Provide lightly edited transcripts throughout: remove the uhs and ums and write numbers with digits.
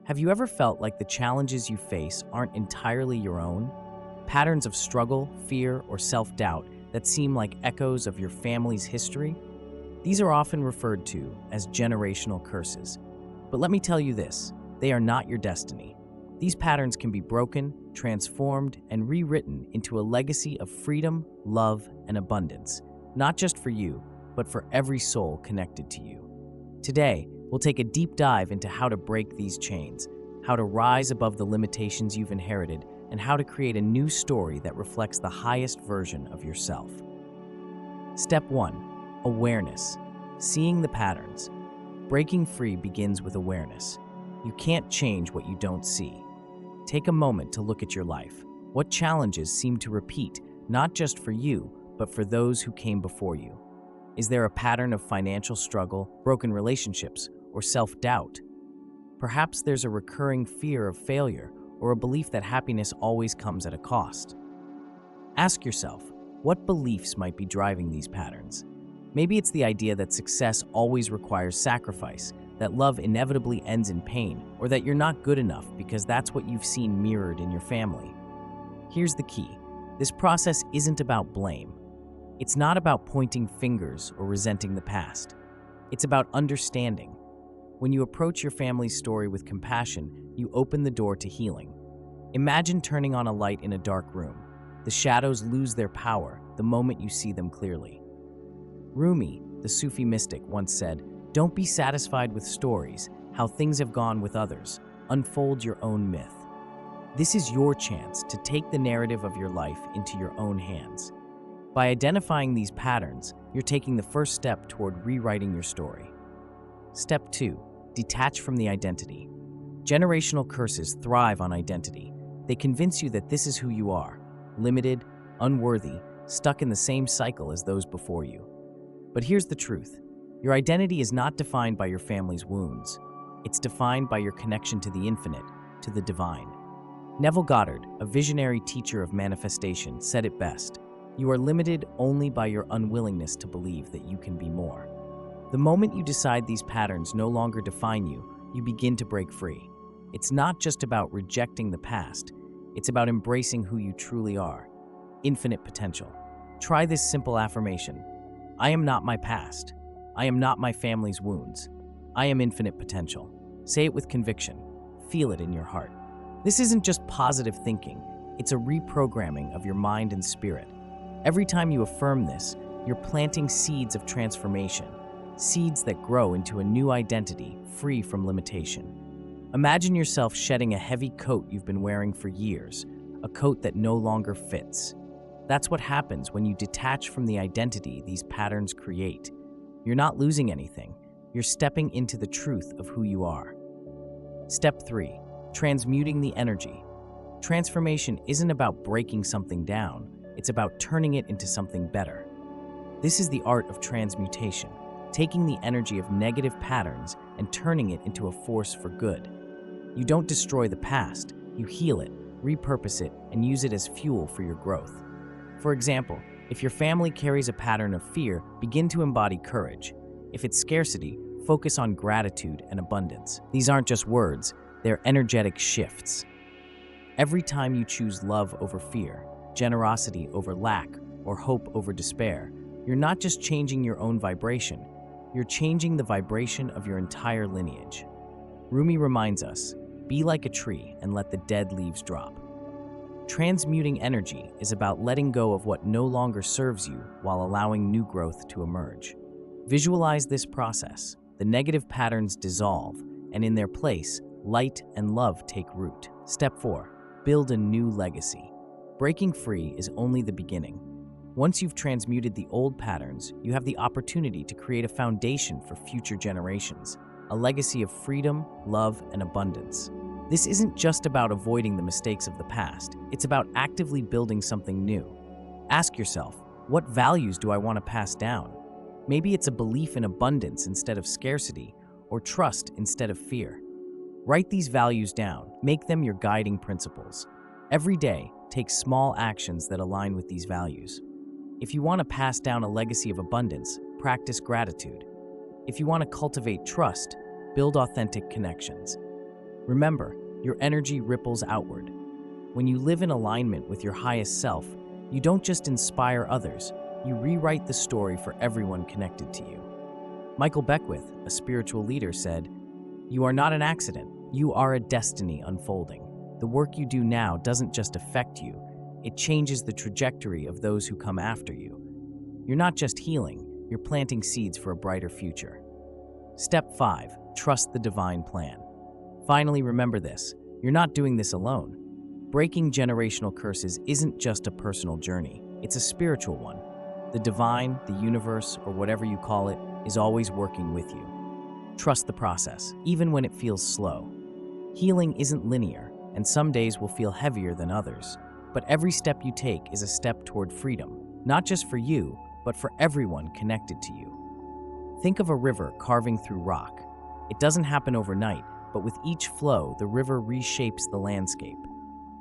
Have you ever felt like the challenges you face aren't entirely your own? Patterns of struggle, fear, or self-doubt that seem like echoes of your family's history? These are often referred to as generational curses. But let me tell you this, they are not your destiny. These patterns can be broken, transformed, and rewritten into a legacy of freedom, love, and abundance, not just for you, but for every soul connected to you. Today, we'll take a deep dive into how to break these chains, how to rise above the limitations you've inherited, and how to create a new story that reflects the highest version of yourself. Step 1. Awareness. Seeing the patterns. Breaking free begins with awareness. You can't change what you don't see. Take a moment to look at your life. What challenges seem to repeat, not just for you, but for those who came before you? Is there a pattern of financial struggle, broken relationships, or self-doubt? Perhaps there's a recurring fear of failure or a belief that happiness always comes at a cost. Ask yourself, what beliefs might be driving these patterns? Maybe it's the idea that success always requires sacrifice, that love inevitably ends in pain, or that you're not good enough because that's what you've seen mirrored in your family. Here's the key. This process isn't about blame. It's not about pointing fingers or resenting the past. It's about understanding. When you approach your family's story with compassion, you open the door to healing. Imagine turning on a light in a dark room. The shadows lose their power the moment you see them clearly. Rumi, the Sufi mystic, once said, "Don't be satisfied with stories, how things have gone with others. Unfold your own myth." This is your chance to take the narrative of your life into your own hands. By identifying these patterns, you're taking the first step toward rewriting your story. Step 2. Detach from the identity. Generational curses thrive on identity. They convince you that this is who you are, limited, unworthy, stuck in the same cycle as those before you. But here's the truth. Your identity is not defined by your family's wounds. It's defined by your connection to the infinite, to the divine. Neville Goddard, a visionary teacher of manifestation, said it best. You are limited only by your unwillingness to believe that you can be more. The moment you decide these patterns no longer define you, you begin to break free. It's not just about rejecting the past, it's about embracing who you truly are. Infinite potential. Try this simple affirmation. I am not my past. I am not my family's wounds. I am infinite potential. Say it with conviction. Feel it in your heart. This isn't just positive thinking, it's a reprogramming of your mind and spirit. Every time you affirm this, you're planting seeds of transformation, seeds that grow into a new identity free from limitation. Imagine yourself shedding a heavy coat you've been wearing for years, a coat that no longer fits. That's what happens when you detach from the identity these patterns create. You're not losing anything, you're stepping into the truth of who you are. Step 3. Transmuting the energy. Transformation isn't about breaking something down, it's about turning it into something better. This is the art of transmutation, taking the energy of negative patterns and turning it into a force for good. You don't destroy the past, you heal it, repurpose it, and use it as fuel for your growth. For example, if your family carries a pattern of fear, begin to embody courage. If it's scarcity, focus on gratitude and abundance. These aren't just words, they're energetic shifts. Every time you choose love over fear, generosity over lack, or hope over despair, you're not just changing your own vibration, you're changing the vibration of your entire lineage. Rumi reminds us, be like a tree and let the dead leaves drop. Transmuting energy is about letting go of what no longer serves you while allowing new growth to emerge. Visualize this process. The negative patterns dissolve, and in their place, light and love take root. Step 4. Build a new legacy. Breaking free is only the beginning. Once you've transmuted the old patterns, you have the opportunity to create a foundation for future generations, a legacy of freedom, love, and abundance. This isn't just about avoiding the mistakes of the past, it's about actively building something new. Ask yourself, what values do I want to pass down? Maybe it's a belief in abundance instead of scarcity, or trust instead of fear. Write these values down, make them your guiding principles. Every day, take small actions that align with these values. If you want to pass down a legacy of abundance, practice gratitude. If you want to cultivate trust, build authentic connections. Remember, your energy ripples outward. When you live in alignment with your highest self, you don't just inspire others, you rewrite the story for everyone connected to you. Michael Beckwith, a spiritual leader, said, "You are not an accident, you are a destiny unfolding. The work you do now doesn't just affect you, it changes the trajectory of those who come after you. You're not just healing, you're planting seeds for a brighter future." Step 5. Trust the divine plan. Finally, remember this, you're not doing this alone. Breaking generational curses isn't just a personal journey, it's a spiritual one. The divine, the universe, or whatever you call it, is always working with you. Trust the process, even when it feels slow. Healing isn't linear, and some days will feel heavier than others. But every step you take is a step toward freedom, not just for you, but for everyone connected to you. Think of a river carving through rock. It doesn't happen overnight, but with each flow, the river reshapes the landscape.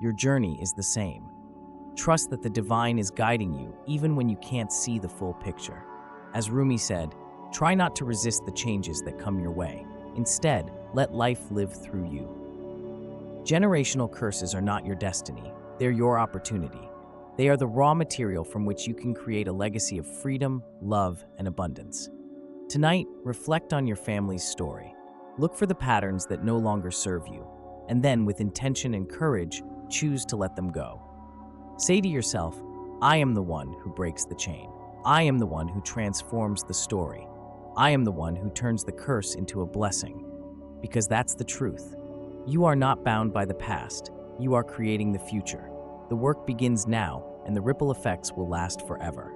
Your journey is the same. Trust that the divine is guiding you, even when you can't see the full picture. As Rumi said, try not to resist the changes that come your way. Instead, let life live through you. Generational curses are not your destiny. They're your opportunity. They are the raw material from which you can create a legacy of freedom, love, and abundance. Tonight, reflect on your family's story. Look for the patterns that no longer serve you, and then, with intention and courage, choose to let them go. Say to yourself, I am the one who breaks the chain. I am the one who transforms the story. I am the one who turns the curse into a blessing. Because that's the truth. You are not bound by the past. You are creating the future. The work begins now, and the ripple effects will last forever.